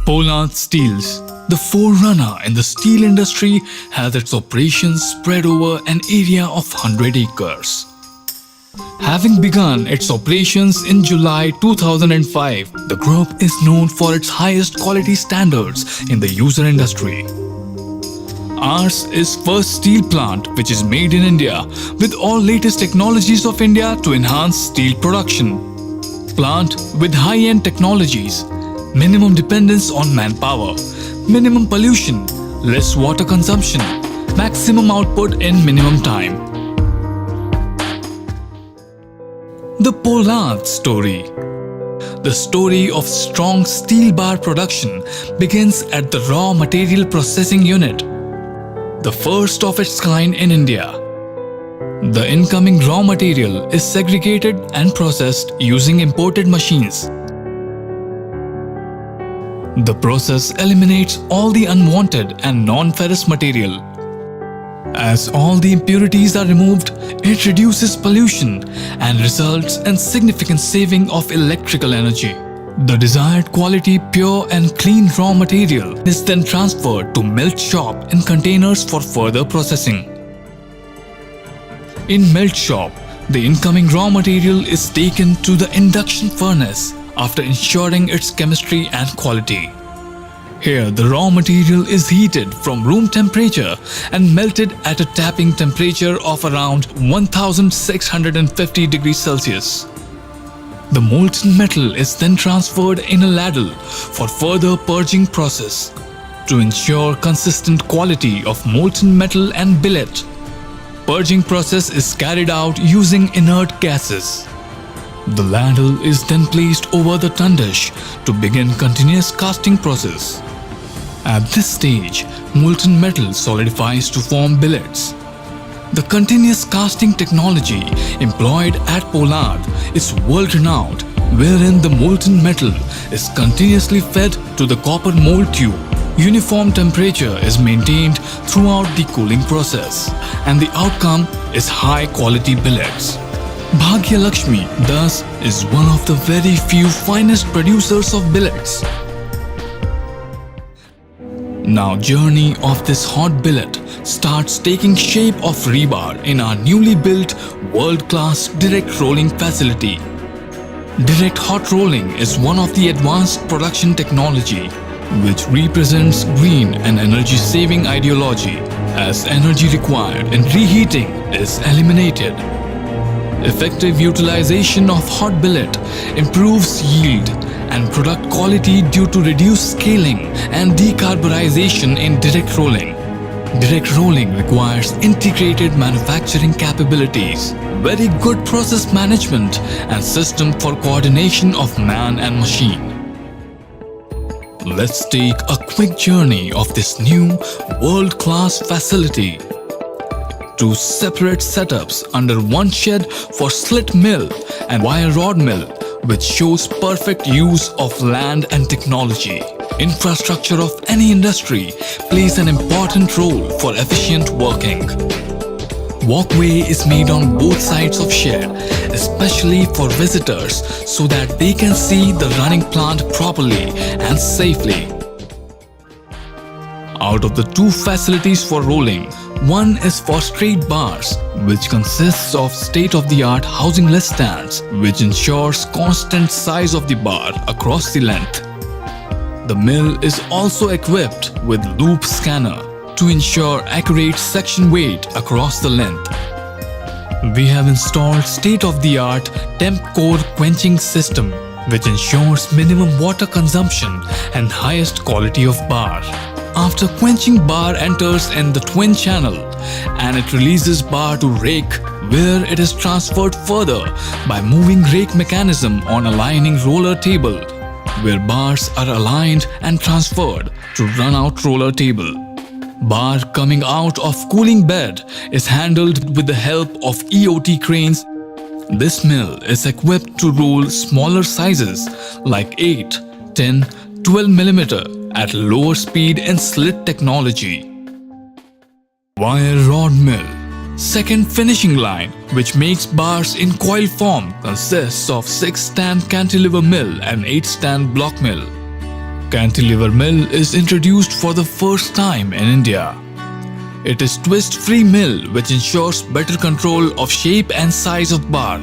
Polaad Steels, the forerunner in the steel industry, has its operations spread over an area of 100 acres. Having begun its operations in July 2005, the group is known for its highest quality standards in the user industry. Ours is first steel plant which is made in India with all latest technologies of India to enhance steel production. Plant with high-end technologies, minimum dependence on manpower, minimum pollution, less water consumption, maximum output in minimum time. The Polaad story. The story of strong steel bar production begins at the raw material processing unit, the first of its kind in India. The incoming raw material is segregated and processed using imported machines. The process eliminates all the unwanted and non-ferrous material. As all the impurities are removed, it reduces pollution and results in significant saving of electrical energy. The desired quality pure and clean raw material is then transferred to melt shop in containers for further processing. In melt shop, the incoming raw material is taken to the induction furnace after ensuring its chemistry and quality. Here, the raw material is heated from room temperature and melted at a tapping temperature of around 1650 degrees Celsius. The molten metal is then transferred in a ladle for further purging process to ensure consistent quality of molten metal and billet. Purging process is carried out using inert gases. The ladle is then placed over the tundish to begin continuous casting process. At this stage, molten metal solidifies to form billets. The continuous casting technology employed at Polaad is world-renowned, wherein the molten metal is continuously fed to the copper mold tube. Uniform temperature is maintained throughout the cooling process, and the outcome is high-quality billets. Bhagya Lakshmi, thus, is one of the very few finest producers of billets. Now, journey of this hot billet starts taking shape of rebar in our newly built world-class direct rolling facility. Direct hot rolling is one of the advanced production technology which represents green and energy-saving ideology, as energy required in reheating is eliminated. Effective utilization of hot billet improves yield and product quality due to reduced scaling and decarburization in direct rolling. Direct rolling requires integrated manufacturing capabilities, very good process management, and system for coordination of man and machine. Let's take a quick journey of this new world-class facility. Two separate setups under one shed for slit mill and wire rod mill, which shows perfect use of land and technology. Infrastructure of any industry plays an important role for efficient working. Walkway is made on both sides of shed, especially for visitors, so that they can see the running plant properly and safely. Out of the two facilities for rolling, one is for straight bars, which consists of state-of-the-art housing-less stands, which ensures constant size of the bar across the length. The mill is also equipped with loop scanner to ensure accurate section weight across the length. We have installed state-of-the-art temp core quenching system, which ensures minimum water consumption and highest quality of bar. After quenching, bar enters in the twin channel and it releases bar to rake, where it is transferred further by moving rake mechanism on aligning roller table, where bars are aligned and transferred to run out roller table. Bar coming out of cooling bed is handled with the help of EOT cranes. This mill is equipped to roll smaller sizes like 8, 10, 12 mm at lower speed in slit technology. Wire rod mill. Second finishing line, which makes bars in coil form, consists of 6-stand cantilever mill and 8-stand block mill. cantilever mill is introduced for the first time in India. It is twist-free mill which ensures better control of shape and size of bar.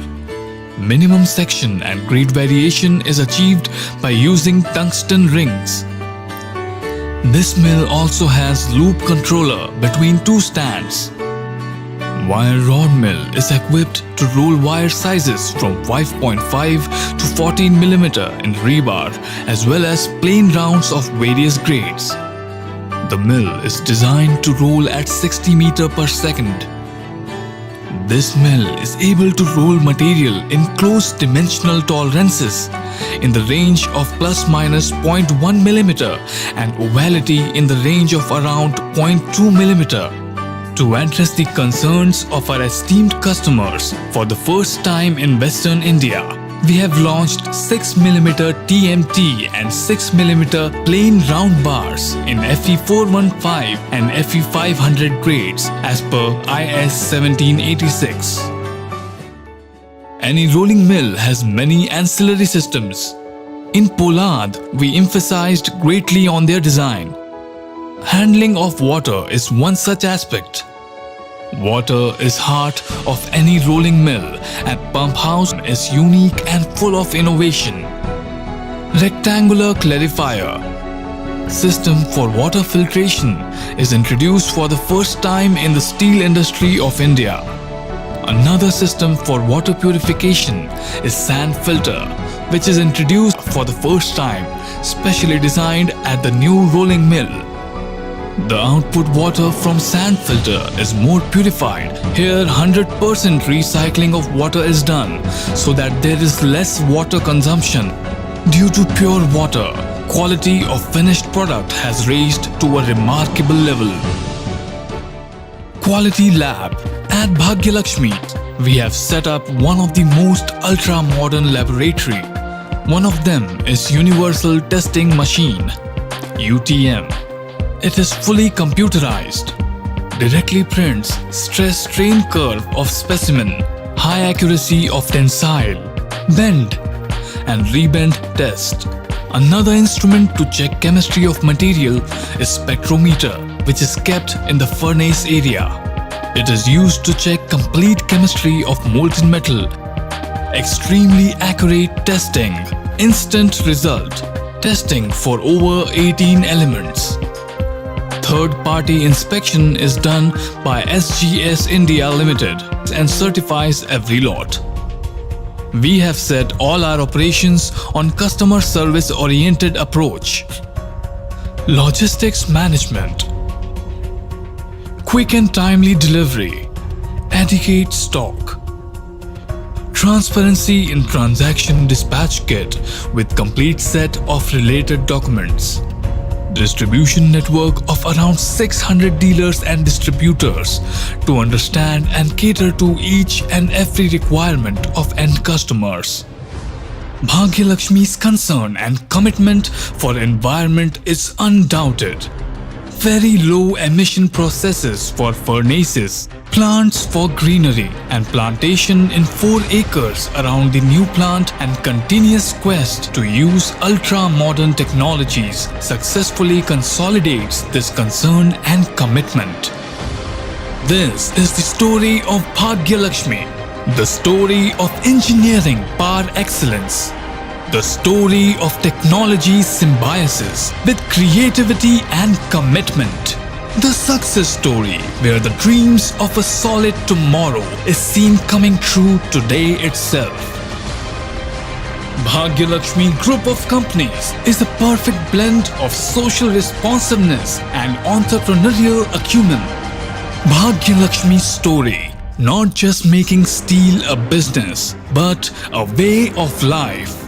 Minimum section and grade variation is achieved by using tungsten rings. This mill also has loop controller between two stands. Wire rod mill is equipped to roll wire sizes from 5.5 to 14 mm in rebar as well as plain rounds of various grades. The mill is designed to roll at 60 meters per second. This mill is able to roll material in close dimensional tolerances in the range of plus minus 0.1 mm and ovality in the range of around 0.2 mm. To address the concerns of our esteemed customers, for the first time in Western India, we have launched 6mm TMT and 6mm plain round bars in FE415 and FE500 grades as per IS 1786. Any rolling mill has many ancillary systems. In polaad, we emphasized greatly on their design. Handling of water is one such aspect. Water is heart of any rolling mill and pump house is unique and full of innovation. Rectangular clarifier system for water filtration is introduced for the first time in the steel industry of India. Another system for water purification is sand filter, which is introduced for the first time, specially designed at the new rolling mill. The output water from sand filter is more purified. Here 100% recycling of water is done so that there is less water consumption. Due to pure water, quality of finished product has raised to a remarkable level. Quality Lab. At Bhagyalakshmi, we have set up one of the most ultra-modern laboratory. One of them is Universal Testing Machine, UTM. It is fully computerized. Directly prints stress-strain curve of specimen, high accuracy of tensile, bend and rebend test. Another instrument to check chemistry of material is spectrometer, which is kept in the furnace area. It is used to check complete chemistry of molten metal. Extremely accurate testing. Instant result. Testing for over 18 elements. Third-party inspection is done by SGS India Limited and certifies every lot. We have set all our operations on customer service-oriented approach. Logistics management. Quick and timely delivery. Adequate stock. Transparency in transaction dispatch kit with complete set of related documents. Distribution network of around 600 dealers and distributors to understand and cater to each and every requirement of end customers. Bhagyalakshmi's concern and commitment for environment is undoubted. Very low emission processes for furnaces, plants for greenery and plantation in 4 acres around the new plant and continuous quest to use ultra-modern technologies successfully consolidates this concern and commitment. This is the story of Bhagyalakshmi, the story of engineering par excellence. The story of technology symbiosis with creativity and commitment. The success story where the dreams of a solid tomorrow is seen coming true today itself. Bhagyalakshmi Group of Companies is a perfect blend of social responsiveness and entrepreneurial acumen. Bhagyalakshmi's story, not just making steel a business, but a way of life.